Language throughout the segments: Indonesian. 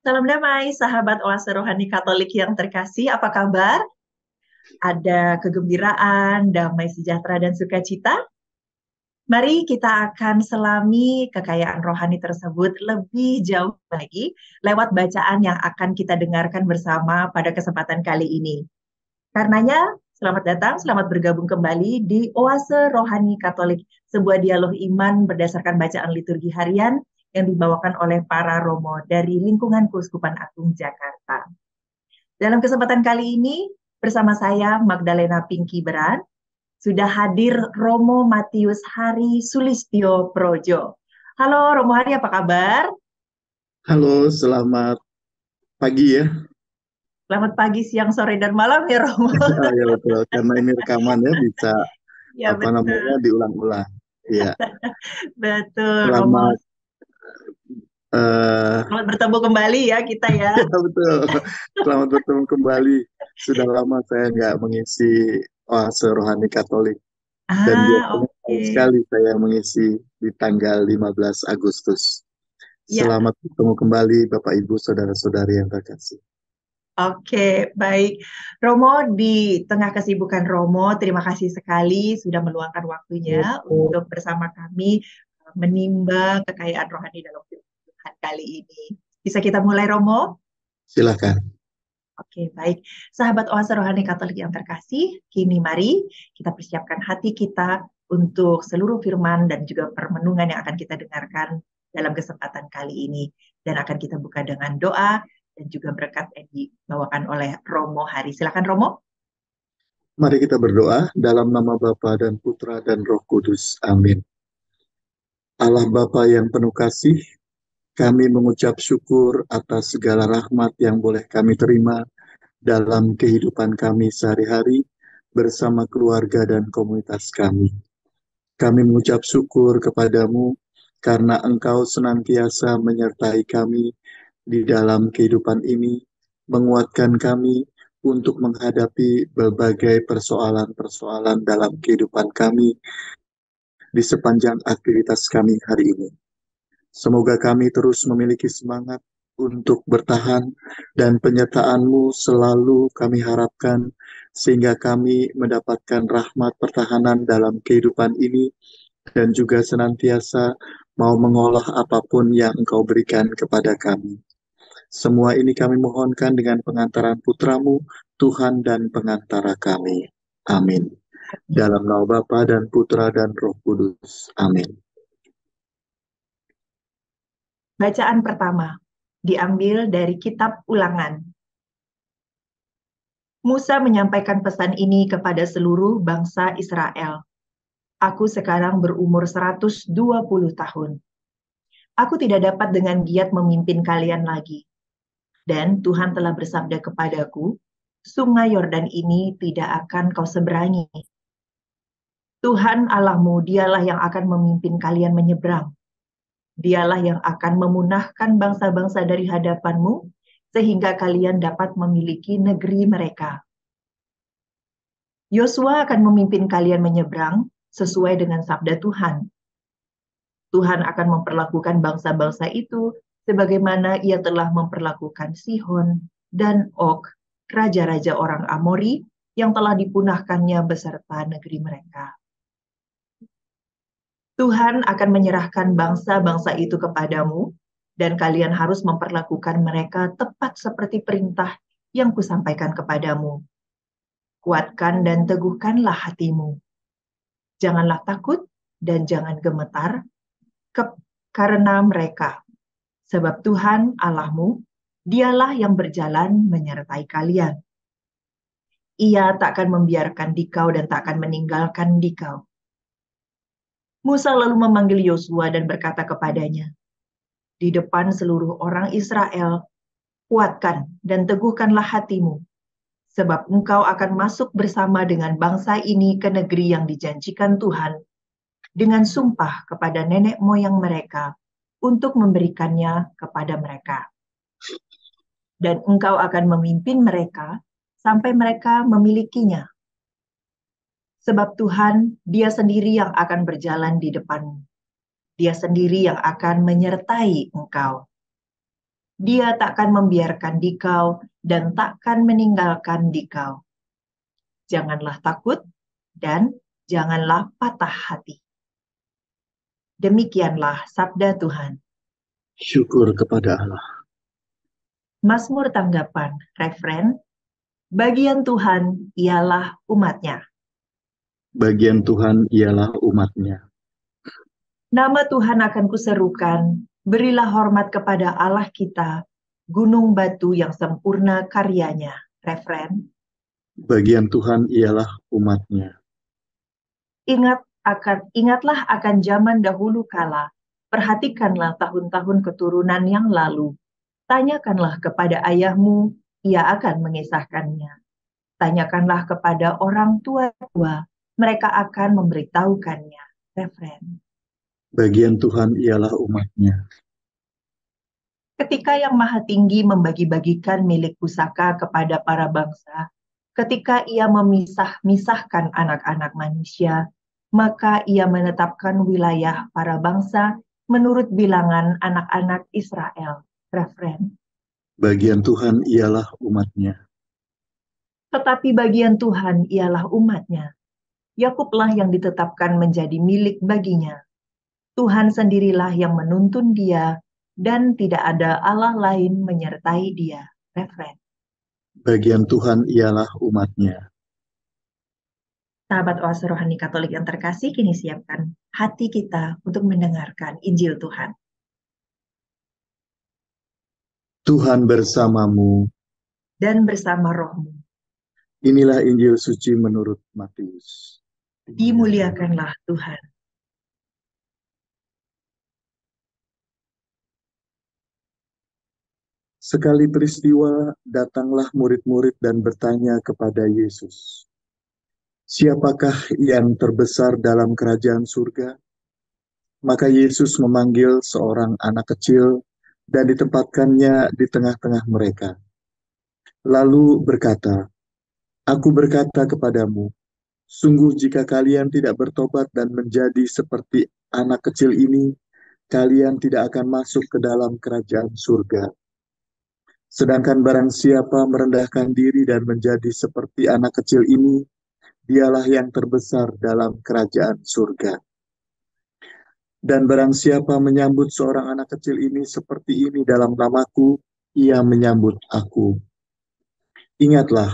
Salam damai, sahabat Oase Rohani Katolik yang terkasih. Apa kabar? Ada kegembiraan, damai sejahtera, dan sukacita? Mari kita akan selami kekayaan rohani tersebut lebih jauh lagi lewat bacaan yang akan kita dengarkan bersama pada kesempatan kali ini. Karenanya, selamat datang, selamat bergabung kembali di Oase Rohani Katolik, sebuah dialog iman berdasarkan bacaan liturgi harian yang dibawakan oleh para romo dari lingkungan Keuskupan Agung Jakarta. Dalam kesempatan kali ini, bersama saya Magdalena Pinky Beran, sudah hadir Romo Matius Hari Sulistyo Projo. Halo Romo Hari, apa kabar? Halo, selamat pagi ya. Selamat pagi, siang, sore, dan malam ya Romo. Ah, ya betul, karena ini rekamannya bisa Ya betul, diulang-ulang. Iya, betul Romo. selamat eh Selamat bertemu kembali ya kita ya. ya betul. Selamat bertemu kembali. Sudah lama saya nggak mengisi Oase Rohani Katolik dan biasanya Oke. sekali saya mengisi di tanggal 15 Agustus. Ya, Selamat bertemu kembali Bapak Ibu saudara-saudari yang terkasih. oke, baik. Romo, di tengah kesibukan Romo, terima kasih sekali sudah meluangkan waktunya untuk bersama kami menimbang kekayaan rohani dalam firman Tuhan kali ini. Bisa kita mulai, Romo? Silakan. Oke, baik. Sahabat Oase Rohani Katolik yang terkasih, kini mari kita persiapkan hati kita untuk seluruh firman dan juga permenungan yang akan kita dengarkan dalam kesempatan kali ini. Dan akan kita buka dengan doa dan juga berkat yang dibawakan oleh Romo Hari. Silakan Romo. Mari kita berdoa dalam nama Bapa dan Putra dan Roh Kudus. Amin. Allah Bapa yang penuh kasih, kami mengucap syukur atas segala rahmat yang boleh kami terima dalam kehidupan kami sehari-hari bersama keluarga dan komunitas kami. Kami mengucap syukur kepadamu karena Engkau senantiasa menyertai kami di dalam kehidupan ini, menguatkan kami untuk menghadapi berbagai persoalan-persoalan dalam kehidupan kami di sepanjang aktivitas kami hari ini. Semoga kami terus memiliki semangat untuk bertahan dan penyertaan-Mu selalu kami harapkan sehingga kami mendapatkan rahmat pertahanan dalam kehidupan ini dan juga senantiasa mau mengolah apapun yang Engkau berikan kepada kami. Semua ini kami mohonkan dengan pengantaran Putramu, Tuhan dan pengantara kami. Amin. Dalam nama Bapa dan Putra dan Roh Kudus. Amin. Bacaan pertama diambil dari kitab Ulangan. Musa menyampaikan pesan ini kepada seluruh bangsa Israel. Aku sekarang berumur 120 tahun. Aku tidak dapat dengan giat memimpin kalian lagi. Dan Tuhan telah bersabda kepadaku, sungai Yordan ini tidak akan kau seberangi. Tuhan Allahmu, dialah yang akan memimpin kalian menyeberang. Dialah yang akan memunahkan bangsa-bangsa dari hadapanmu, sehingga kalian dapat memiliki negeri mereka. Yosua akan memimpin kalian menyeberang sesuai dengan sabda Tuhan. Tuhan akan memperlakukan bangsa-bangsa itu sebagaimana ia telah memperlakukan Sihon dan Og, raja-raja orang Amori yang telah dipunahkannya beserta negeri mereka. Tuhan akan menyerahkan bangsa-bangsa itu kepadamu, dan kalian harus memperlakukan mereka tepat seperti perintah yang kusampaikan kepadamu. Kuatkan dan teguhkanlah hatimu. Janganlah takut dan jangan gemetar karena mereka. Sebab Tuhan Allahmu, dialah yang berjalan menyertai kalian. Ia tak akan membiarkan dikau dan tak akan meninggalkan dikau. Musa lalu memanggil Yosua dan berkata kepadanya, di depan seluruh orang Israel, kuatkan dan teguhkanlah hatimu, sebab engkau akan masuk bersama dengan bangsa ini ke negeri yang dijanjikan Tuhan, dengan sumpah kepada nenek moyang mereka, untuk memberikannya kepada mereka. Dan engkau akan memimpin mereka sampai mereka memilikinya. Sebab Tuhan, Dia sendiri yang akan berjalan di depanmu. Dia sendiri yang akan menyertai engkau. Dia takkan membiarkan dikau dan takkan meninggalkan dikau. Janganlah takut dan janganlah patah hati. Demikianlah sabda Tuhan. Syukur kepada Allah. Mazmur tanggapan, referen, bagian Tuhan ialah umatnya. Bagian Tuhan ialah umatnya. Nama Tuhan akan kuserukan, berilah hormat kepada Allah kita, gunung batu yang sempurna karyanya. Referen, Bagian Tuhan ialah umatnya. ingatlah akan zaman dahulu kala, perhatikanlah tahun-tahun keturunan yang lalu. Tanyakanlah kepada ayahmu, ia akan mengisahkannya. Tanyakanlah kepada orang tua-tua, mereka akan memberitahukannya. Referen. Bagian Tuhan ialah umatnya. Ketika Yang Maha Tinggi membagi-bagikan milik pusaka kepada para bangsa, ketika Ia memisah-misahkan anak-anak manusia, maka Ia menetapkan wilayah para bangsa menurut bilangan anak-anak Israel. Referen. Bagian Tuhan ialah umatnya. Tetapi bagian Tuhan ialah umatnya. Yakublah yang ditetapkan menjadi milik baginya. Tuhan sendirilah yang menuntun dia, dan tidak ada Allah lain menyertai dia. Referen. Bagian Tuhan ialah umatnya. Sahabat Oase Rohani Katolik yang terkasih, kini siapkan hati kita untuk mendengarkan Injil Tuhan. Tuhan bersamamu. Dan bersama rohmu, Inilah Injil suci menurut Matius. dimuliakanlah Tuhan. Sekali peristiwa, datanglah murid-murid dan bertanya kepada Yesus, "Siapakah yang terbesar dalam kerajaan surga?" Maka Yesus memanggil seorang anak kecil dan ditempatkannya di tengah-tengah mereka. Lalu berkata, "Aku berkata kepadamu, sungguh jika kalian tidak bertobat dan menjadi seperti anak kecil ini, kalian tidak akan masuk ke dalam kerajaan surga. Sedangkan barang siapa merendahkan diri dan menjadi seperti anak kecil ini, dialah yang terbesar dalam kerajaan surga. Dan barang siapa menyambut seorang anak kecil ini seperti ini dalam namaku, ia menyambut aku. Ingatlah,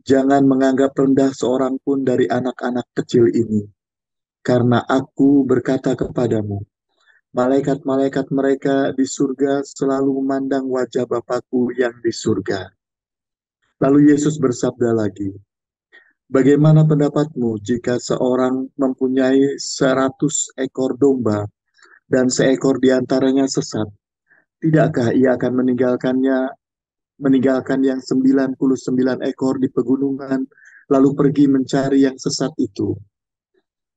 jangan menganggap rendah seorang pun dari anak-anak kecil ini, karena aku berkata kepadamu, malaikat-malaikat mereka di surga selalu memandang wajah Bapakku yang di surga." Lalu Yesus bersabda lagi, "Bagaimana pendapatmu jika seorang mempunyai 100 ekor domba dan seekor diantaranya sesat? Tidakkah ia akan meninggalkan yang 99 ekor di pegunungan, lalu pergi mencari yang sesat itu?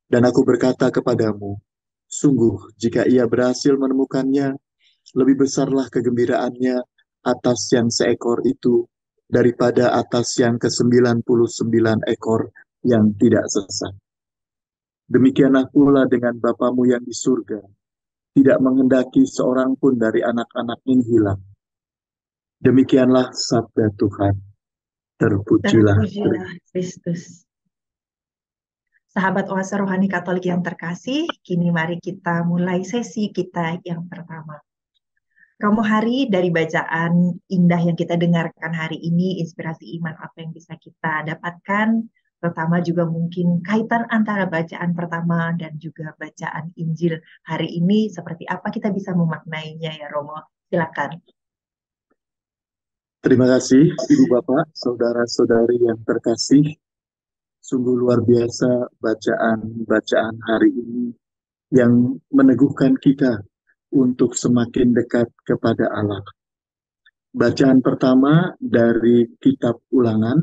Dan aku berkata kepadamu, sungguh jika ia berhasil menemukannya, lebih besarlah kegembiraannya atas yang seekor itu daripada atas yang ke-99 ekor yang tidak sesat. Demikianlah pula dengan Bapamu yang di surga, tidak menghendaki seorang pun dari anak-anak ini hilang." Demikianlah sabda Tuhan. Terpujilah Terpujilah Kristus. Sahabat Oase Rohani Katolik yang terkasih, kini mari kita mulai sesi kita yang pertama. Romo Hari, dari bacaan indah yang kita dengarkan hari ini, inspirasi iman apa yang bisa kita dapatkan, terutama juga mungkin kaitan antara bacaan pertama dan juga bacaan Injil hari ini, seperti apa kita bisa memaknainya ya Romo? Silakan. Terima kasih Ibu Bapak, saudara-saudari yang terkasih. Sungguh luar biasa bacaan-bacaan hari ini yang meneguhkan kita untuk semakin dekat kepada Allah. Bacaan pertama dari kitab Ulangan,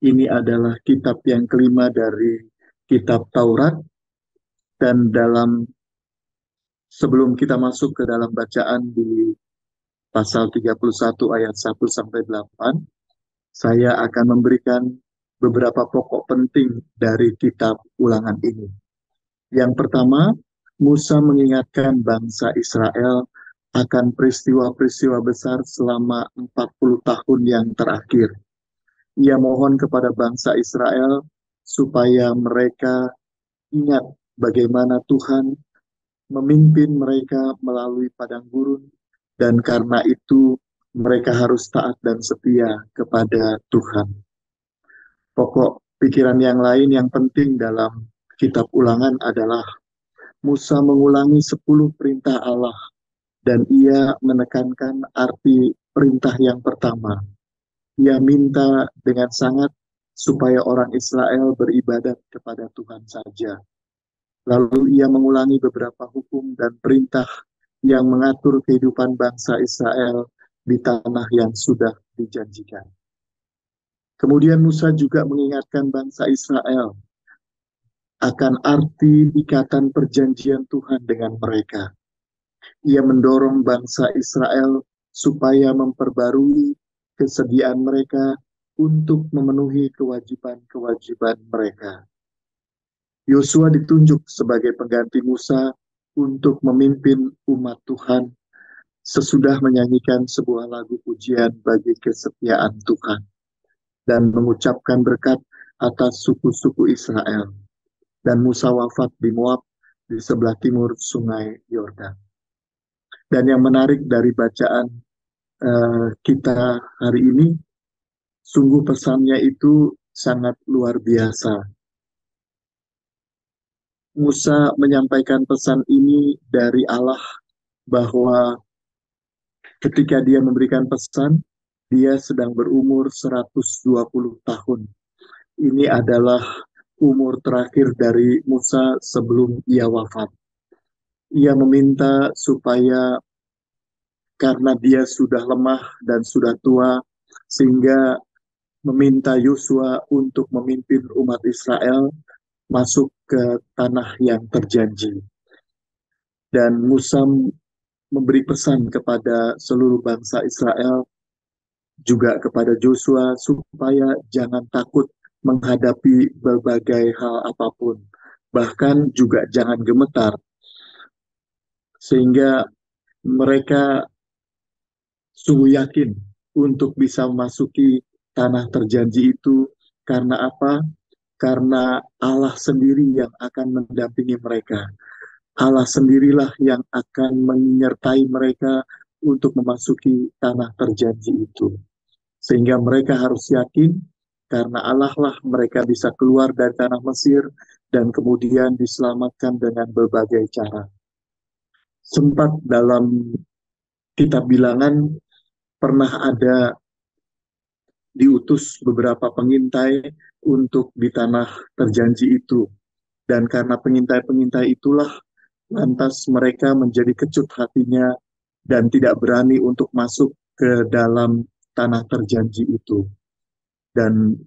ini adalah kitab yang kelima dari kitab Taurat, dan sebelum kita masuk ke dalam bacaan di pasal 31 ayat 1-8, saya akan memberikan beberapa pokok penting dari kitab Ulangan ini. Yang pertama, Musa mengingatkan bangsa Israel akan peristiwa-peristiwa besar selama 40 tahun yang terakhir. Ia mohon kepada bangsa Israel supaya mereka ingat bagaimana Tuhan memimpin mereka melalui padang gurun, dan karena itu mereka harus taat dan setia kepada Tuhan. Pokok pikiran yang lain yang penting dalam kitab Ulangan adalah Musa mengulangi 10 perintah Allah, dan ia menekankan arti perintah yang pertama. Ia minta dengan sangat supaya orang Israel beribadat kepada Tuhan saja. Lalu ia mengulangi beberapa hukum dan perintah yang mengatur kehidupan bangsa Israel di tanah yang sudah dijanjikan. Kemudian Musa juga mengingatkan bangsa Israel akan arti ikatan perjanjian Tuhan dengan mereka. Ia mendorong bangsa Israel supaya memperbarui kesediaan mereka untuk memenuhi kewajiban-kewajiban mereka. Yosua ditunjuk sebagai pengganti Musa untuk memimpin umat Tuhan sesudah menyanyikan sebuah lagu pujian bagi kesetiaan Tuhan dan mengucapkan berkat atas suku-suku Israel. Dan Musa wafat di Moab di sebelah timur sungai Yordan. Dan yang menarik dari bacaan kita hari ini, sungguh pesannya itu sangat luar biasa. Musa menyampaikan pesan ini dari Allah bahwa ketika dia memberikan pesan, dia sedang berumur 120 tahun. Ini adalah umur terakhir dari Musa sebelum ia wafat. Ia meminta supaya karena dia sudah lemah dan sudah tua, sehingga meminta Yosua untuk memimpin umat Israel masuk ke tanah yang terjanji. Dan Musa memberi pesan kepada seluruh bangsa Israel, juga kepada Joshua, supaya jangan takut menghadapi berbagai hal apapun. Bahkan juga jangan gemetar. Sehingga mereka sungguh yakin untuk bisa memasuki tanah terjanji itu. Karena apa? Karena Allah sendiri yang akan mendampingi mereka. Allah sendirilah yang akan menyertai mereka untuk memasuki tanah terjanji itu. Sehingga mereka harus yakin karena Allah lah mereka bisa keluar dari tanah Mesir dan kemudian diselamatkan dengan berbagai cara. Sempat dalam kitab Bilangan pernah ada diutus beberapa pengintai untuk di tanah terjanji itu. Dan karena pengintai-pengintai itulah lantas mereka menjadi kecut hatinya dan tidak berani untuk masuk ke dalam tanah terjanji itu. Dan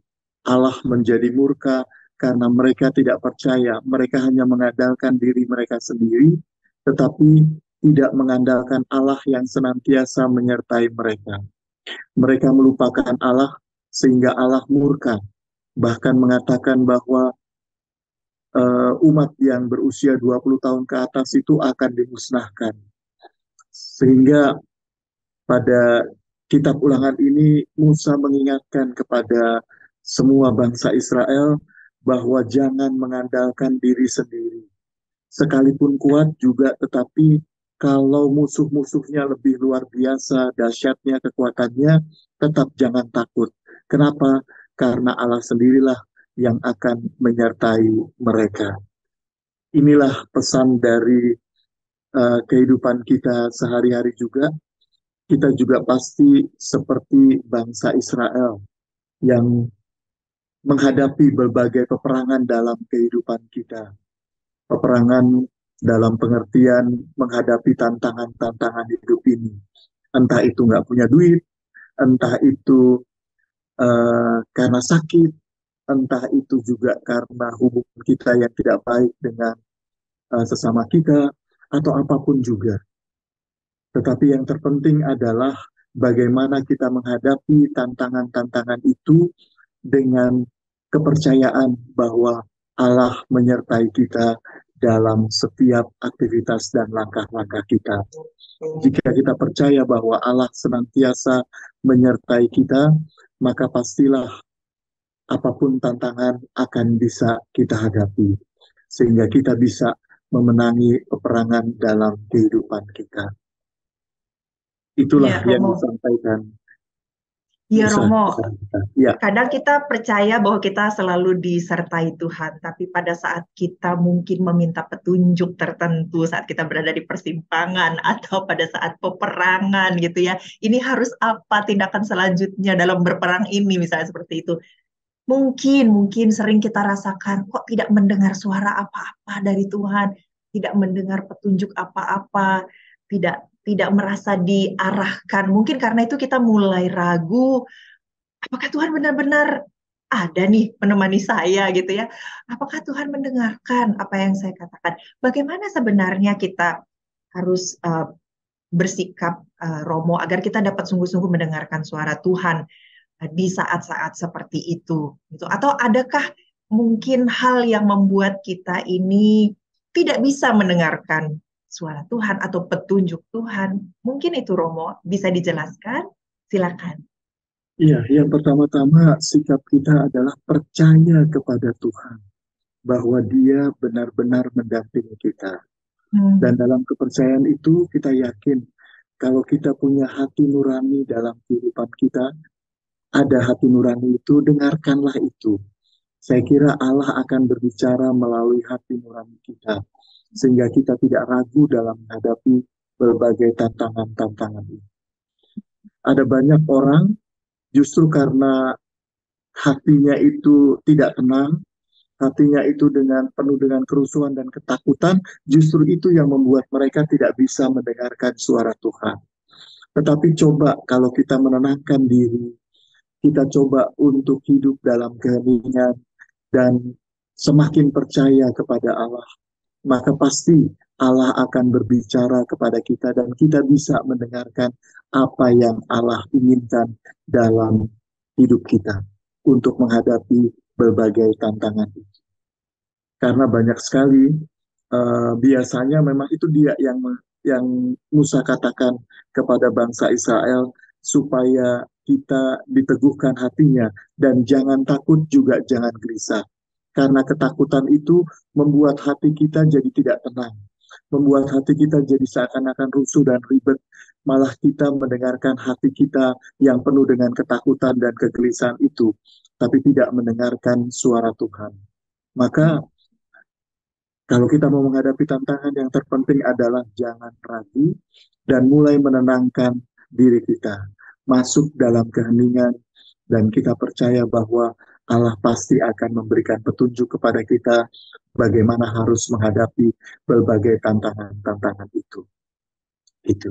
Allah menjadi murka karena mereka tidak percaya. Mereka hanya mengandalkan diri mereka sendiri, tetapi tidak mengandalkan Allah yang senantiasa menyertai mereka. Mereka melupakan Allah sehingga Allah murka. Bahkan mengatakan bahwa umat yang berusia 20 tahun ke atas itu akan dimusnahkan. Sehingga pada kitab Ulangan ini Musa mengingatkan kepada semua bangsa Israel bahwa jangan mengandalkan diri sendiri. Sekalipun kuat juga, tetapi kalau musuh-musuhnya lebih luar biasa dahsyatnya kekuatannya, tetap jangan takut. Kenapa? Karena Allah sendirilah yang akan menyertai mereka. Inilah pesan dari kehidupan kita sehari-hari juga. Kita juga pasti seperti bangsa Israel yang menghadapi berbagai peperangan dalam kehidupan kita. Peperangan dalam pengertian menghadapi tantangan-tantangan hidup ini. Entah itu nggak punya duit, entah itu karena sakit, entah itu juga karena hubungan kita yang tidak baik dengan sesama kita, atau apapun juga. Tetapi yang terpenting adalah bagaimana kita menghadapi tantangan-tantangan itu dengan kepercayaan bahwa Allah menyertai kita dalam setiap aktivitas dan langkah-langkah kita. Jika kita percaya bahwa Allah senantiasa menyertai kita, maka pastilah apapun tantangan akan bisa kita hadapi, sehingga kita bisa memenangi peperangan dalam kehidupan kita. Itulah Iya, yang Romo. disampaikan Iya, Musa Romo. kepada kita. Ya, Kadang kita percaya bahwa kita selalu disertai Tuhan, tapi pada saat kita mungkin meminta petunjuk tertentu, saat kita berada di persimpangan atau pada saat peperangan gitu ya, ini harus apa tindakan selanjutnya dalam berperang ini, misalnya seperti itu. Mungkin sering kita rasakan kok tidak mendengar suara apa-apa dari Tuhan, tidak mendengar petunjuk apa-apa, tidak merasa diarahkan. Mungkin karena itu kita mulai ragu, apakah Tuhan benar-benar ada nih menemani saya gitu ya? Apakah Tuhan mendengarkan apa yang saya katakan? Bagaimana sebenarnya kita harus bersikap, Romo, agar kita dapat sungguh-sungguh mendengarkan suara Tuhan di saat-saat seperti itu, gitu. Atau adakah mungkin hal yang membuat kita ini tidak bisa mendengarkan suara Tuhan atau petunjuk Tuhan? Mungkin itu, Romo, bisa dijelaskan? Silakan. iya. Yang pertama-tama sikap kita adalah percaya kepada Tuhan bahwa Dia benar-benar mendampingi kita. Dan Hmm. dalam kepercayaan itu kita yakin kalau kita punya hati nurani dalam kehidupan kita, ada hati nurani itu, dengarkanlah itu. Saya kira Allah akan berbicara melalui hati nurani kita, sehingga kita tidak ragu dalam menghadapi berbagai tantangan-tantangan ini. Ada banyak orang justru karena hatinya itu tidak tenang, hatinya itu penuh dengan kerusuhan dan ketakutan, justru itu yang membuat mereka tidak bisa mendengarkan suara Tuhan. Tetapi coba kalau kita menenangkan diri, kita coba untuk hidup dalam keheningan dan semakin percaya kepada Allah, maka pasti Allah akan berbicara kepada kita dan kita bisa mendengarkan apa yang Allah inginkan dalam hidup kita untuk menghadapi berbagai tantangan itu. Karena banyak sekali biasanya memang itu dia yang Musa katakan kepada bangsa Israel supaya kita diteguhkan hatinya dan jangan takut juga jangan gelisah. Karena ketakutan itu membuat hati kita jadi tidak tenang, membuat hati kita jadi seakan-akan rusuh dan ribet. Malah kita mendengarkan hati kita yang penuh dengan ketakutan dan kegelisahan itu, tapi tidak mendengarkan suara Tuhan. Maka kalau kita mau menghadapi tantangan, yang terpenting adalah jangan ragu dan mulai menenangkan diri kita. Masuk dalam keheningan dan kita percaya bahwa Allah pasti akan memberikan petunjuk kepada kita bagaimana harus menghadapi berbagai tantangan-tantangan itu. Itu.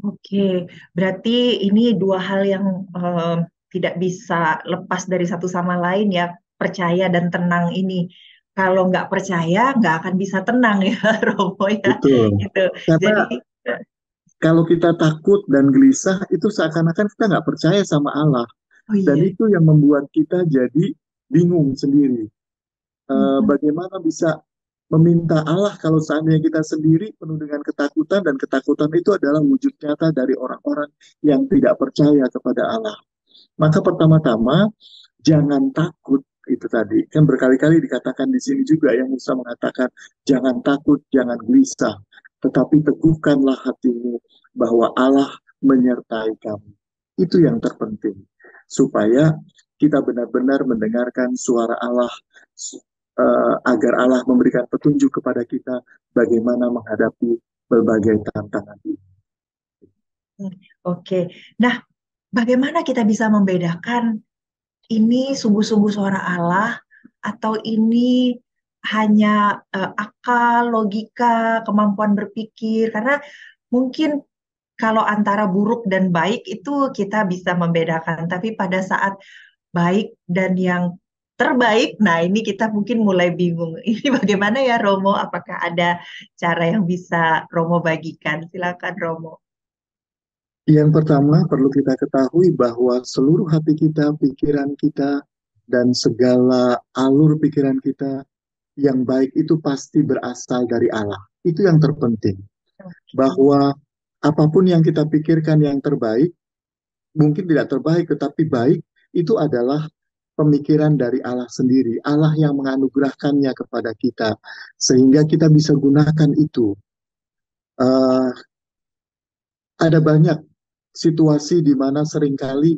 Oke, berarti ini dua hal yang tidak bisa lepas dari satu sama lain ya, percaya dan tenang ini. Kalau nggak percaya, nggak akan bisa tenang ya, Romo ya. Betul. Gitu. Jadi, Karena kalau kita takut dan gelisah, itu seakan-akan kita nggak percaya sama Allah. oh Dan iya. itu yang membuat kita jadi bingung sendiri. Mm-mm. Bagaimana bisa meminta Allah kalau seandainya kita sendiri penuh dengan ketakutan dan ketakutan itu adalah wujud nyata dari orang-orang yang tidak percaya kepada Allah. Maka pertama-tama jangan takut itu tadi. Kan berkali-kali dikatakan di sini juga yang Musa mengatakan jangan takut, jangan gelisah, tetapi teguhkanlah hatimu bahwa Allah menyertai kamu. Itu yang terpenting. Supaya kita benar-benar mendengarkan suara Allah agar Allah memberikan petunjuk kepada kita bagaimana menghadapi berbagai tantangan ini. Oke. Nah, bagaimana kita bisa membedakan ini sungguh-sungguh suara Allah atau ini hanya akal, logika, kemampuan berpikir? Karena mungkin kalau antara buruk dan baik itu kita bisa membedakan, tapi pada saat baik dan yang terbaik, nah ini kita mungkin mulai bingung. Ini bagaimana ya, Romo? Apakah ada cara yang bisa Romo bagikan? Silakan, Romo. Yang pertama perlu kita ketahui bahwa seluruh hati kita, pikiran kita, dan segala alur pikiran kita yang baik itu pasti berasal dari Allah. Itu yang terpenting. Oke. Bahwa apapun yang kita pikirkan yang terbaik, mungkin tidak terbaik, tetapi baik, itu adalah pemikiran dari Allah sendiri. Allah yang menganugerahkannya kepada kita, sehingga kita bisa gunakan itu. Eh, ada banyak situasi di mana seringkali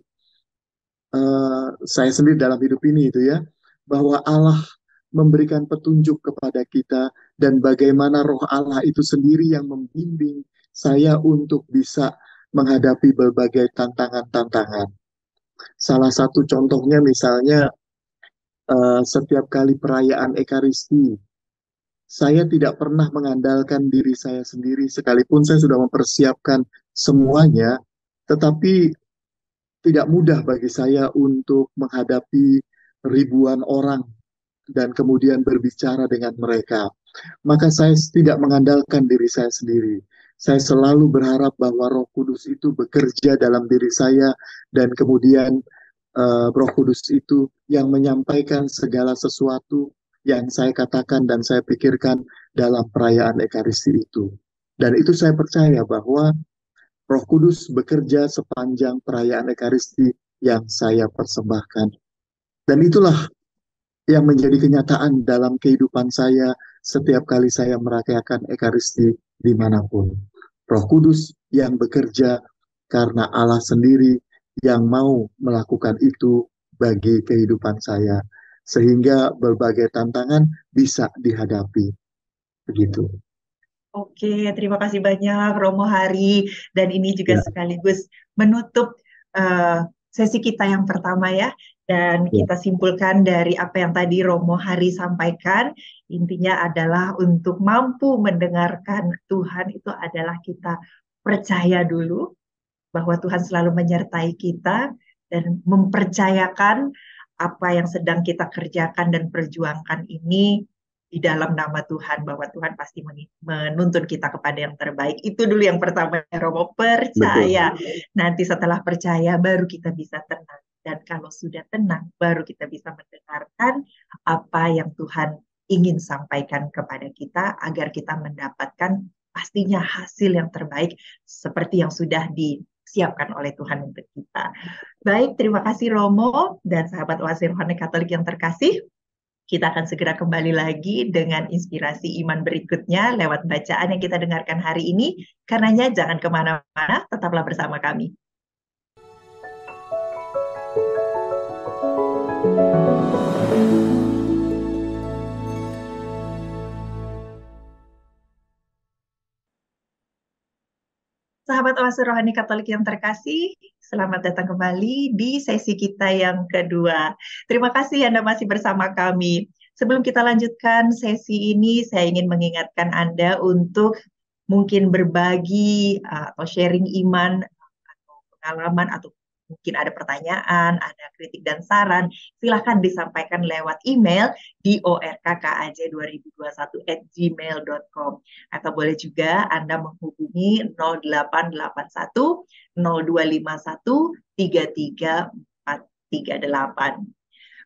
saya sendiri dalam hidup ini itu ya, bahwa Allah memberikan petunjuk kepada kita dan bagaimana roh Allah itu sendiri yang membimbing saya untuk bisa menghadapi berbagai tantangan-tantangan. Salah satu contohnya misalnya setiap kali perayaan Ekaristi, saya tidak pernah mengandalkan diri saya sendiri sekalipun saya sudah mempersiapkan semuanya, tetapi tidak mudah bagi saya untuk menghadapi ribuan orang dan kemudian berbicara dengan mereka. Maka saya tidak mengandalkan diri saya sendiri. Saya selalu berharap bahwa Roh Kudus itu bekerja dalam diri saya dan kemudian Roh Kudus itu yang menyampaikan segala sesuatu yang saya katakan dan saya pikirkan dalam perayaan Ekaristi itu. Dan itu saya percaya bahwa Roh Kudus bekerja sepanjang perayaan Ekaristi yang saya persembahkan. Dan itulah yang menjadi kenyataan dalam kehidupan saya setiap kali saya merayakan Ekaristi dimanapun. Roh Kudus yang bekerja karena Allah sendiri yang mau melakukan itu bagi kehidupan saya. Sehingga berbagai tantangan bisa dihadapi. Begitu. Oke, terima kasih banyak Romo Hari. Dan ini juga Ya, sekaligus menutup eh, sesi kita yang pertama ya. Dan ya, kita simpulkan dari apa yang tadi Romo Hari sampaikan, intinya adalah untuk mampu mendengarkan Tuhan itu adalah kita percaya dulu bahwa Tuhan selalu menyertai kita dan mempercayakan apa yang sedang kita kerjakan dan perjuangkan ini di dalam nama Tuhan, bahwa Tuhan pasti menuntun kita kepada yang terbaik. Itu dulu yang pertama, Romo, betul. percaya. Nanti setelah percaya baru kita bisa tenang. Dan kalau sudah tenang, baru kita bisa mendengarkan apa yang Tuhan ingin sampaikan kepada kita agar kita mendapatkan pastinya hasil yang terbaik seperti yang sudah disiapkan oleh Tuhan untuk kita. Baik, terima kasih Romo dan sahabat Oase Rohani Katolik yang terkasih. Kita akan segera kembali lagi dengan inspirasi iman berikutnya lewat bacaan yang kita dengarkan hari ini. Karenanya jangan kemana-mana, tetaplah bersama kami. Sahabat Oase Rohani Katolik yang terkasih, selamat datang kembali di sesi kita yang kedua. Terima kasih Anda masih bersama kami. Sebelum kita lanjutkan sesi ini, saya ingin mengingatkan Anda untuk mungkin berbagi atau sharing iman atau pengalaman atau mungkin ada pertanyaan, ada kritik dan saran, silahkan disampaikan lewat email di orkkaj2021@gmail.com atau boleh juga Anda menghubungi 0881 0251 33438.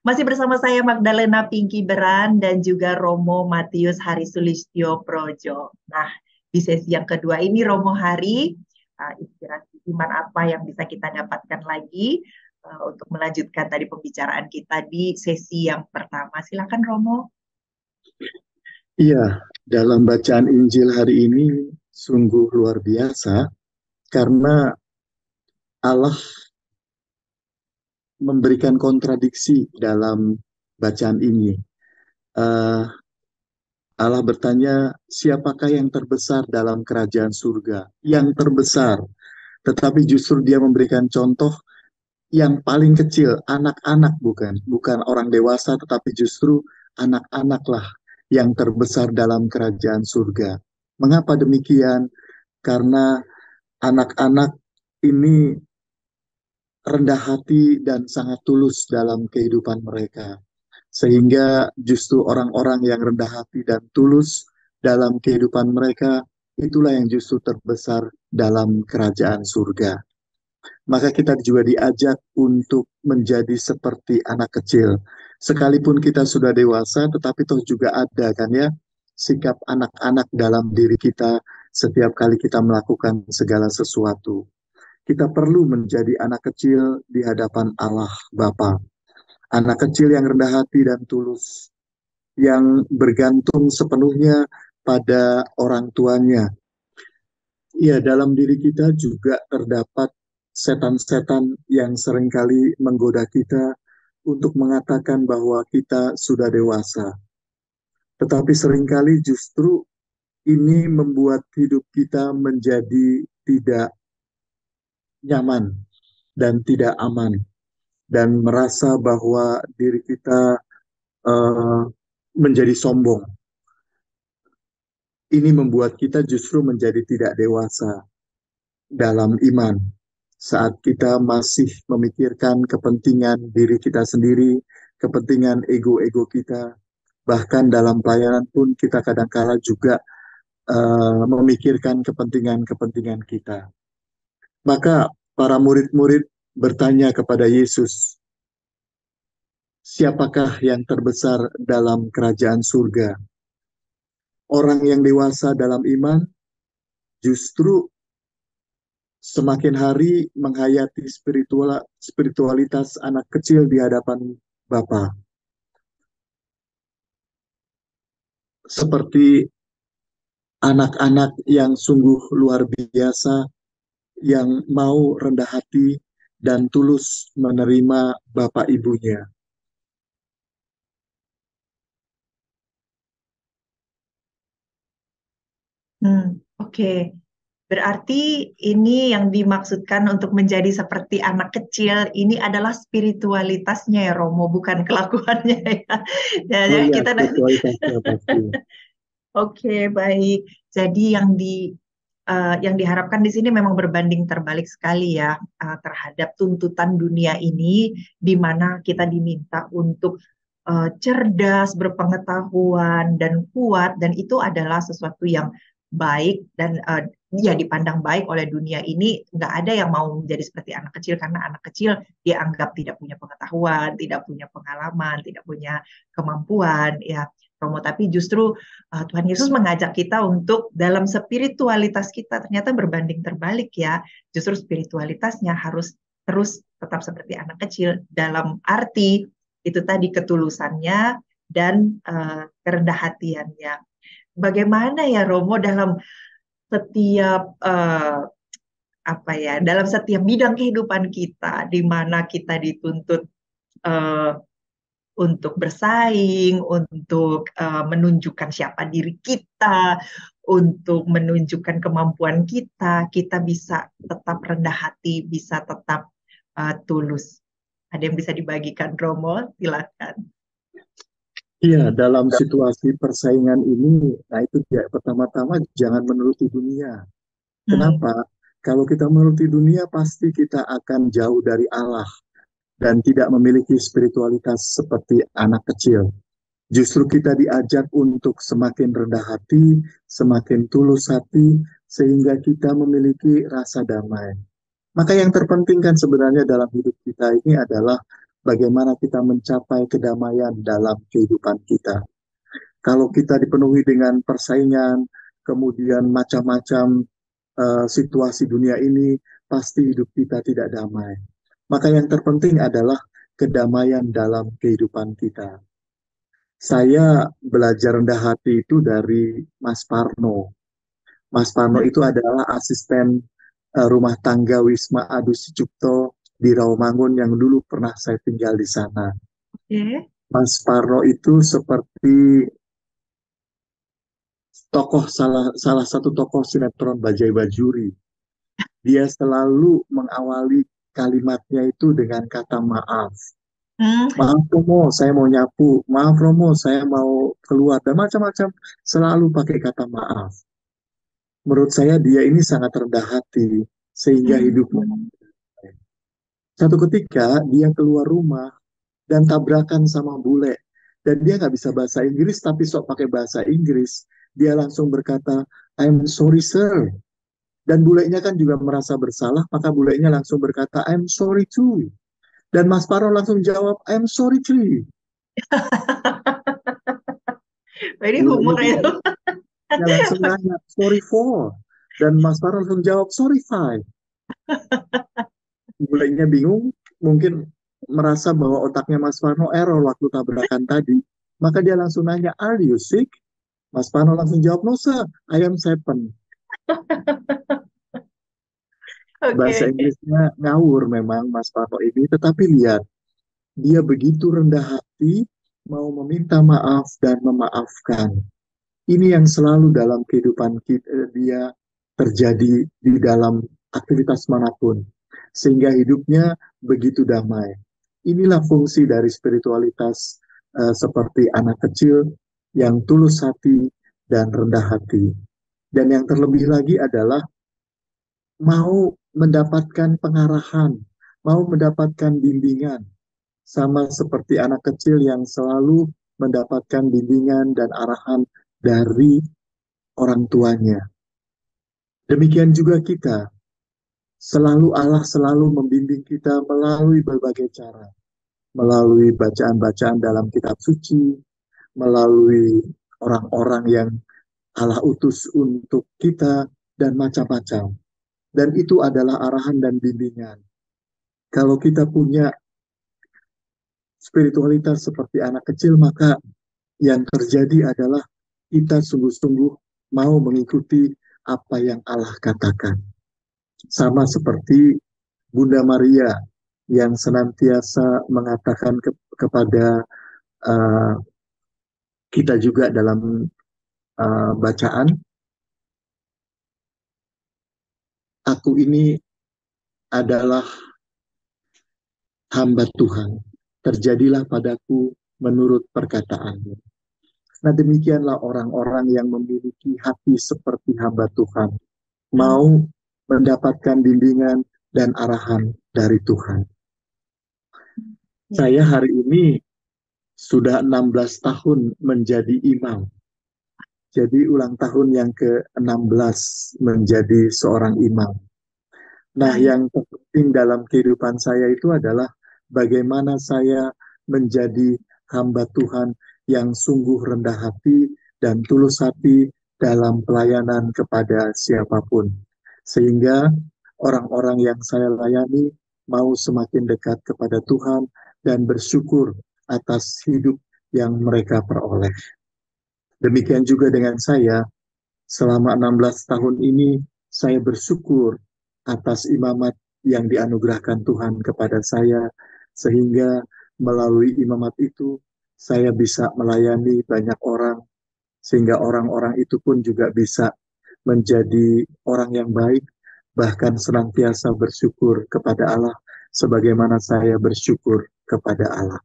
Masih bersama saya Magdalena Pinky Beran dan juga Romo Matius Hari Sulistyo Projo. Nah, di sesi yang kedua ini Romo Hari, inspirasi iman apa yang bisa kita dapatkan lagi untuk melanjutkan tadi pembicaraan kita di sesi yang pertama. Silakan Romo. Iya, dalam bacaan Injil hari ini sungguh luar biasa karena Allah memberikan kontradiksi dalam bacaan ini. Eh, Allah bertanya, siapakah yang terbesar dalam kerajaan surga? Yang terbesar, tetapi justru dia memberikan contoh yang paling kecil, anak-anak bukan orang dewasa, tetapi justru anak-anaklah yang terbesar dalam kerajaan surga. Mengapa demikian? Karena anak-anak ini rendah hati dan sangat tulus dalam kehidupan mereka. Sehingga justru orang-orang yang rendah hati dan tulus dalam kehidupan mereka, itulah yang justru terbesar dalam kerajaan surga. maka kita juga diajak untuk menjadi seperti anak kecil. Sekalipun kita sudah dewasa, tetapi toh juga ada kan ya sikap anak-anak dalam diri kita setiap kali kita melakukan segala sesuatu. Kita perlu menjadi anak kecil di hadapan Allah Bapa. Anak kecil yang rendah hati dan tulus, yang bergantung sepenuhnya pada orang tuanya. Ya, dalam diri kita juga terdapat setan-setan yang seringkali menggoda kita untuk mengatakan bahwa kita sudah dewasa. Tetapi seringkali justru ini membuat hidup kita menjadi tidak nyaman dan tidak aman, dan merasa bahwa diri kita uh, menjadi sombong. Ini membuat kita justru menjadi tidak dewasa dalam iman saat kita masih memikirkan kepentingan diri kita sendiri, kepentingan ego-ego kita. Bahkan dalam pelayanan pun kita kadang-kala juga memikirkan kepentingan-kepentingan kita. Maka para murid-murid bertanya kepada Yesus, siapakah yang terbesar dalam kerajaan surga? Orang yang dewasa dalam iman justru semakin hari menghayati spiritualitas anak kecil di hadapan Bapa. Seperti anak-anak yang sungguh luar biasa, yang mau rendah hati dan tulus menerima Bapak Ibunya. Oke. Berarti ini yang dimaksudkan untuk menjadi seperti anak kecil ini adalah spiritualitasnya ya Romo, bukan kelakuannya ya. Oh Ya, iya, kita spiritualitasnya pasti. Oke, baik. Jadi yang diharapkan di sini memang berbanding terbalik sekali ya terhadap tuntutan dunia ini, di mana kita diminta untuk cerdas, berpengetahuan, dan kuat, dan itu adalah sesuatu yang baik dan ya dipandang baik oleh dunia ini. Nggak ada yang mau menjadi seperti anak kecil, karena anak kecil dianggap tidak punya pengetahuan, tidak punya pengalaman, tidak punya kemampuan ya Romo. Tapi justru Tuhan Yesus mengajak kita untuk dalam spiritualitas kita ternyata berbanding terbalik ya. Justru spiritualitasnya harus terus tetap seperti anak kecil, dalam arti itu tadi ketulusannya dan kerendah hatiannya. Bagaimana ya Romo dalam setiap dalam setiap bidang kehidupan kita, di mana kita dituntut untuk bersaing, untuk menunjukkan siapa diri kita, untuk menunjukkan kemampuan kita, kita bisa tetap rendah hati, bisa tetap tulus. Ada yang bisa dibagikan, Romo? Silakan. Iya, dalam situasi persaingan ini, nah itu ya, pertama-tama jangan menuruti dunia. Kenapa? Kalau kita menuruti dunia, pasti kita akan jauh dari Allah dan tidak memiliki spiritualitas seperti anak kecil. Justru kita diajak untuk semakin rendah hati, semakin tulus hati, sehingga kita memiliki rasa damai. Maka yang terpenting kan sebenarnya dalam hidup kita ini adalah bagaimana kita mencapai kedamaian dalam kehidupan kita. Kalau kita dipenuhi dengan persaingan, kemudian macam-macam situasi dunia ini, pasti hidup kita tidak damai. Maka yang terpenting adalah kedamaian dalam kehidupan kita. Saya belajar rendah hati itu dari Mas Parno. Mas Parno itu adalah asisten rumah tangga Wisma Adu Sucipto di Rawamangun yang dulu pernah saya tinggal di sana. Mas Parno itu seperti salah satu tokoh sinetron Bajai Bajuri. Dia selalu mengawali kalimatnya itu dengan kata maaf. Maaf Romo, saya mau nyapu. Maaf Romo, saya mau keluar. Dan macam-macam selalu pakai kata maaf. Menurut saya dia ini sangat rendah hati sehingga hidupnya. Satu ketika dia keluar rumah dan tabrakan sama bule. Dan dia nggak bisa bahasa Inggris tapi sok pakai bahasa Inggris. Dia langsung berkata, I'm sorry sir. Dan bulenya kan juga merasa bersalah, maka bulenya langsung berkata, I'm sorry too. Dan Mas Paro langsung jawab, I'm sorry too. Ini Bulenya humor bingung, itu. dia langsung nanya, sorry for. Dan Mas Paro langsung jawab, sorry five. Bulenya bingung, mungkin merasa bahwa otaknya Mas Paro error waktu tabrakan tadi. Maka dia langsung nanya, are you sick? Mas Pano langsung jawab, no sir, I am seven. Bahasa Oke. Inggrisnya ngawur memang Mas Pano ini, tetapi lihat, dia begitu rendah hati, mau meminta maaf dan memaafkan. Ini yang selalu dalam kehidupan kita, dia terjadi di dalam aktivitas manapun. Sehingga hidupnya begitu damai. Inilah fungsi dari spiritualitas seperti anak kecil yang tulus hati dan rendah hati. Dan yang terlebih lagi adalah mau mendapatkan pengarahan, mau mendapatkan bimbingan, sama seperti anak kecil yang selalu mendapatkan bimbingan dan arahan dari orang tuanya. Demikian juga kita, Allah selalu membimbing kita melalui berbagai cara, melalui bacaan-bacaan dalam kitab suci, melalui orang-orang yang Allah utus untuk kita, dan macam-macam. Dan itu adalah arahan dan bimbingan. Kalau kita punya spiritualitas seperti anak kecil, maka yang terjadi adalah kita sungguh-sungguh mau mengikuti apa yang Allah katakan. Sama seperti Bunda Maria yang senantiasa mengatakan kepada uh, kita juga dalam bacaan, aku ini adalah hamba Tuhan, terjadilah padaku menurut perkataanmu. Nah, demikianlah orang-orang yang memiliki hati seperti hamba Tuhan, mau mendapatkan bimbingan dan arahan dari Tuhan. Saya hari ini sudah 16 tahun menjadi imam. Jadi ulang tahun yang ke-16 menjadi seorang imam. Nah, yang terpenting dalam kehidupan saya itu adalah bagaimana saya menjadi hamba Tuhan yang sungguh rendah hati dan tulus hati dalam pelayanan kepada siapapun. Sehingga orang-orang yang saya layani mau semakin dekat kepada Tuhan dan bersyukur atas hidup yang mereka peroleh. Demikian juga dengan saya, selama 16 tahun ini saya bersyukur atas imamat yang dianugerahkan Tuhan kepada saya, sehingga melalui imamat itu saya bisa melayani banyak orang, sehingga orang-orang itu pun juga bisa menjadi orang yang baik, bahkan senantiasa bersyukur kepada Allah, sebagaimana saya bersyukur kepada Allah.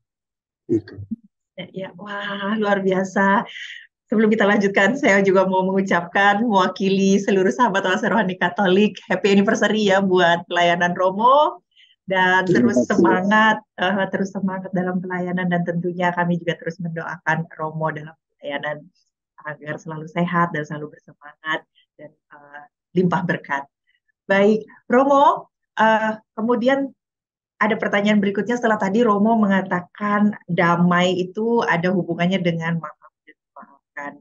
Itu. Ya, wah, luar biasa. Sebelum kita lanjutkan, saya juga mau mengucapkan mewakili seluruh sahabat Oase Rohani Katolik, happy anniversary ya buat pelayanan Romo, dan terus semangat dalam pelayanan, dan tentunya kami juga terus mendoakan Romo dalam pelayanan agar selalu sehat dan selalu bersemangat dan limpah berkat. Baik, Romo, kemudian ada pertanyaan berikutnya setelah tadi Romo mengatakan damai itu ada hubungannya dengan maaf dan memaafkan.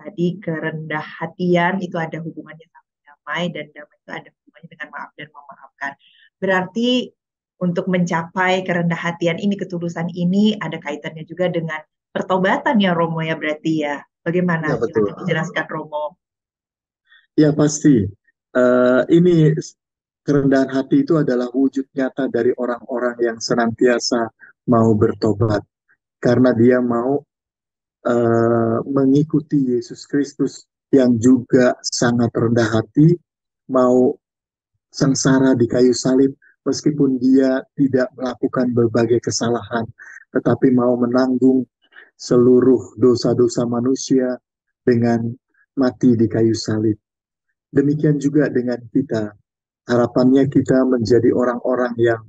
Tadi kerendah hatian itu ada hubungannya sama damai, dan damai itu ada hubungannya dengan maaf dan memaafkan. Berarti untuk mencapai kerendah hatian ini, ketulusan ini ada kaitannya juga dengan pertobatan ya Romo ya, berarti ya. Bagaimana? Ya, betul. Silakan dijelaskan Romo. Ya, pasti. Ini kerendahan hati itu adalah wujud nyata dari orang-orang yang senantiasa mau bertobat. Karena dia mau mengikuti Yesus Kristus yang juga sangat rendah hati, mau sengsara di kayu salib, meskipun dia tidak melakukan berbagai kesalahan, tetapi mau menanggung seluruh dosa-dosa manusia dengan mati di kayu salib. Demikian juga dengan kita. Harapannya kita menjadi orang-orang yang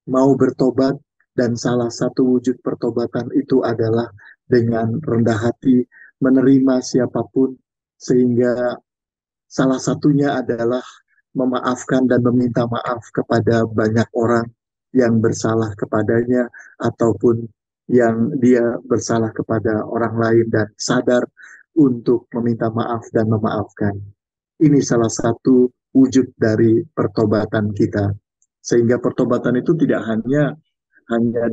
mau bertobat, dan salah satu wujud pertobatan itu adalah dengan rendah hati menerima siapapun, sehingga Salah satunya adalah memaafkan dan meminta maaf kepada banyak orang yang bersalah kepadanya ataupun yang dia bersalah kepada orang lain dan sadar untuk meminta maaf dan memaafkan. Ini salah satu wujud dari pertobatan kita. Sehingga pertobatan itu tidak hanya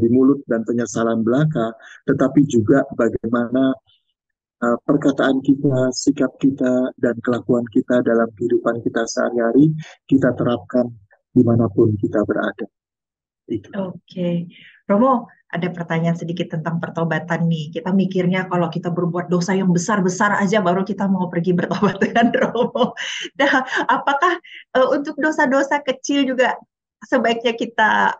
di mulut dan penyesalan belaka, tetapi juga bagaimana perkataan kita, sikap kita, dan kelakuan kita dalam kehidupan kita sehari-hari kita terapkan dimanapun kita berada. Itu. Oke, Romo, ada pertanyaan sedikit tentang pertobatan nih. Kita mikirnya kalau kita berbuat dosa yang besar-besar aja baru kita mau pergi bertobat dengan Romo. Nah, apakah untuk dosa-dosa kecil juga sebaiknya kita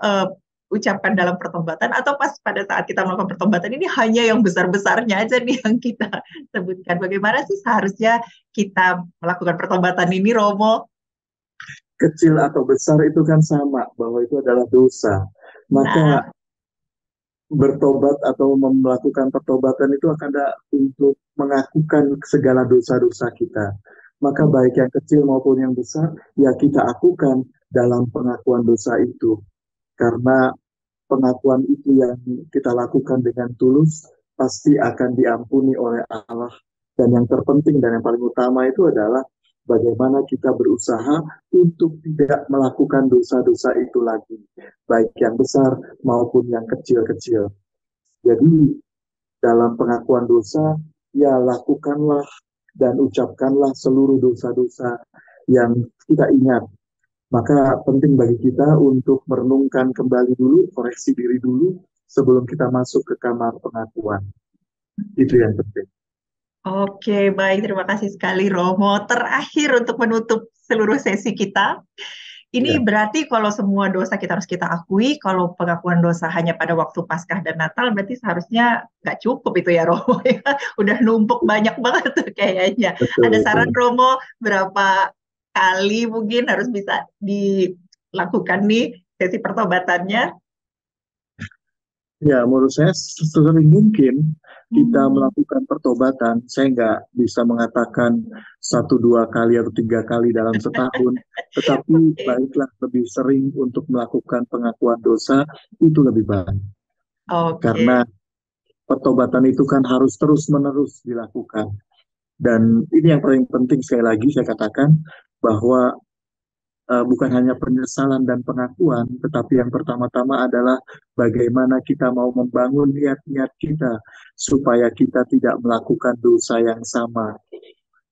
ucapkan dalam pertobatan, atau pas pada saat kita melakukan pertobatan ini hanya yang besar-besarnya aja nih yang kita sebutkan? Bagaimana sih seharusnya kita melakukan pertobatan ini, Romo? Kecil atau besar itu kan sama, bahwa itu adalah dosa. Maka Nah, bertobat atau melakukan pertobatan itu akan ada untuk mengakukan segala dosa-dosa kita. Maka baik yang kecil maupun yang besar, ya kita akukan dalam pengakuan dosa itu. Karena pengakuan itu yang kita lakukan dengan tulus, pasti akan diampuni oleh Allah. Dan yang terpenting dan yang paling utama itu adalah bagaimana kita berusaha untuk tidak melakukan dosa-dosa itu lagi, baik yang besar maupun yang kecil-kecil. Jadi dalam pengakuan dosa, ya lakukanlah dan ucapkanlah seluruh dosa-dosa yang kita ingat. Maka penting bagi kita untuk merenungkan kembali dulu, koreksi diri dulu sebelum kita masuk ke kamar pengakuan. Itu yang penting. oke, baik. Terima kasih sekali, Romo. Terakhir untuk menutup seluruh sesi kita. Ya, Ini berarti kalau semua dosa kita harus kita akui, kalau pengakuan dosa hanya pada waktu Paskah dan Natal, berarti seharusnya nggak cukup itu ya, Romo. Ya. Udah numpuk banyak banget tuh kayaknya. Ada saran, betul. Romo, berapa kali mungkin harus bisa dilakukan nih sesi pertobatannya? Ya, menurut saya sesering mungkin kita Hmm. melakukan pertobatan. Saya nggak bisa mengatakan satu, dua kali atau tiga kali dalam setahun, tetapi Oke, baiklah lebih sering untuk melakukan pengakuan dosa itu lebih baik. Karena oke. pertobatan itu kan harus terus-menerus dilakukan. Dan ini yang paling penting sekali lagi saya katakan bahwa bukan hanya penyesalan dan pengakuan, tetapi yang pertama-tama adalah bagaimana kita mau membangun niat-niat kita supaya kita tidak melakukan dosa yang sama.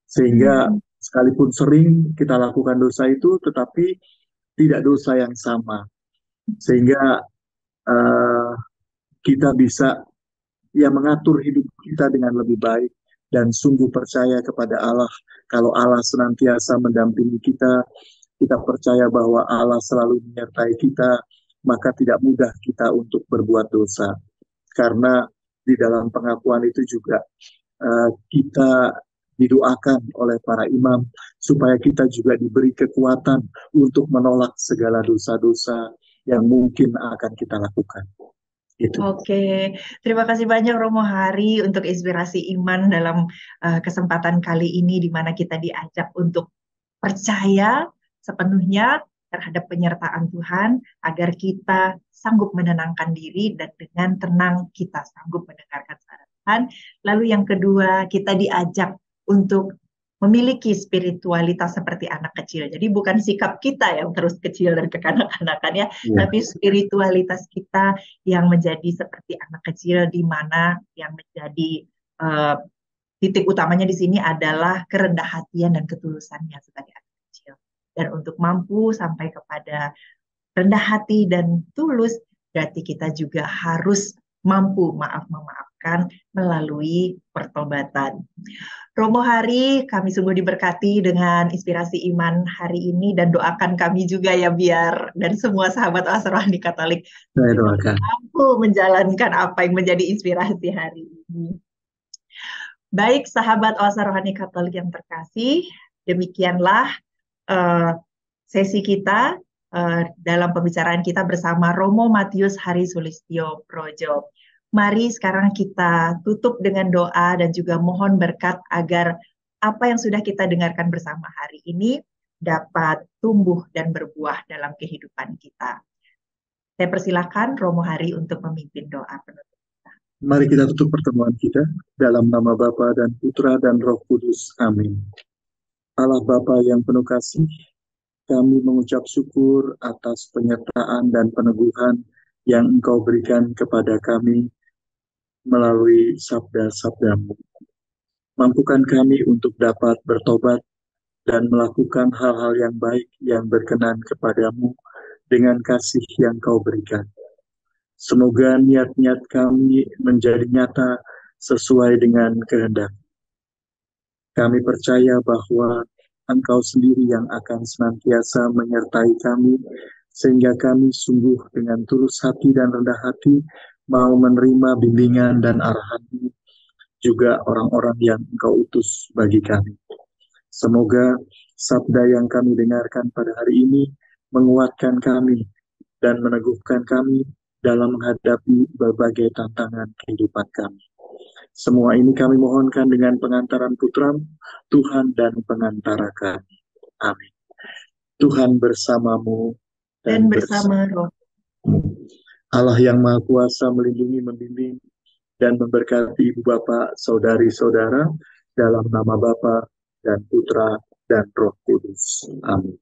Sehingga Hmm. sekalipun sering kita lakukan dosa itu, tetapi tidak dosa yang sama. Sehingga uh, kita bisa ya mengatur hidup kita dengan lebih baik dan sungguh percaya kepada Allah. Kalau Allah senantiasa mendampingi kita, kita percaya bahwa Allah selalu menyertai kita, maka tidak mudah kita untuk berbuat dosa. Karena di dalam pengakuan itu juga kita didoakan oleh para imam supaya kita juga diberi kekuatan untuk menolak segala dosa-dosa yang mungkin akan kita lakukan. Itu. Oke, terima kasih banyak Romo Hari untuk inspirasi iman dalam kesempatan kali ini di mana kita diajak untuk percaya sepenuhnya terhadap penyertaan Tuhan agar kita sanggup menenangkan diri dan dengan tenang kita sanggup mendengarkan suara Tuhan. Lalu yang kedua, kita diajak untuk memiliki spiritualitas seperti anak kecil. Jadi bukan sikap kita yang terus kecil dan kekanak-kanakan ya, Ya. tapi spiritualitas kita yang menjadi seperti anak kecil, di mana yang menjadi uh, titik utamanya di sini adalah kerendah hatian dan ketulusannya sebagai anak kecil. Dan untuk mampu sampai kepada rendah hati dan tulus, berarti kita juga harus mampu memaafkan melalui pertobatan. Romo Hari, kami sungguh diberkati dengan inspirasi iman hari ini dan doakan kami juga ya biar dan semua sahabat Asrohani Katolik Saya juga doakan. mampu menjalankan apa yang menjadi inspirasi hari ini. Baik sahabat Oasa Rohani Katolik yang terkasih, demikianlah uh, sesi kita dalam pembicaraan kita bersama Romo Matius Hari Sulistyo Projo. Mari sekarang kita tutup dengan doa dan juga mohon berkat agar apa yang sudah kita dengarkan bersama hari ini dapat tumbuh dan berbuah dalam kehidupan kita. Saya persilakan Romo Hari untuk memimpin doa penutup. Mari kita tutup pertemuan kita dalam nama Bapa dan Putra dan Roh Kudus. Amin. Allah Bapa yang penuh kasih, kami mengucap syukur atas penyertaan dan peneguhan yang Engkau berikan kepada kami melalui sabda-sabdamu. Mampukan kami untuk dapat bertobat dan melakukan hal-hal yang baik yang berkenan kepadamu dengan kasih yang Kau berikan. Semoga niat-niat kami menjadi nyata sesuai dengan kehendak. Kami percaya bahwa Engkau sendiri yang akan senantiasa menyertai kami, sehingga kami sungguh dengan tulus hati dan rendah hati mau menerima bimbingan dan arahan-Mu, juga orang-orang yang Engkau utus bagi kami. Semoga sabda yang kami dengarkan pada hari ini menguatkan kami dan meneguhkan kami dalam menghadapi berbagai tantangan kehidupan kami. Semua ini kami mohonkan dengan pengantaran Putra-Mu, Tuhan dan pengantara kami. Amin. Tuhan bersamamu Dan bersama Roh. Allah yang Maha Kuasa melindungi, membimbing, dan memberkati Ibu Bapak, Saudari-saudara, dalam nama Bapa dan Putra dan Roh Kudus. Amin.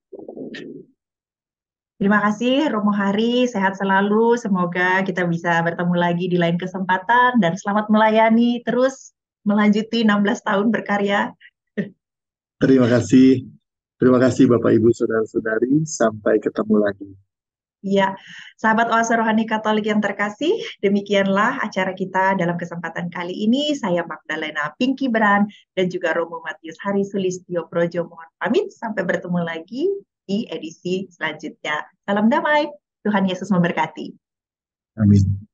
Terima kasih Romo Hari, sehat selalu. Semoga kita bisa bertemu lagi di lain kesempatan dan selamat melayani terus melanjuti 16 tahun berkarya. Terima kasih. Terima kasih Bapak Ibu Saudara-saudari. Sampai ketemu lagi. Ya, sahabat Oase Rohani Katolik yang terkasih, demikianlah acara kita dalam kesempatan kali ini. Saya Magdalena Pinky Beran dan juga Romo Matius Hari Sulistyo Projo mohon pamit. Sampai bertemu lagi di edisi selanjutnya. Salam damai, Tuhan Yesus memberkati. Amin.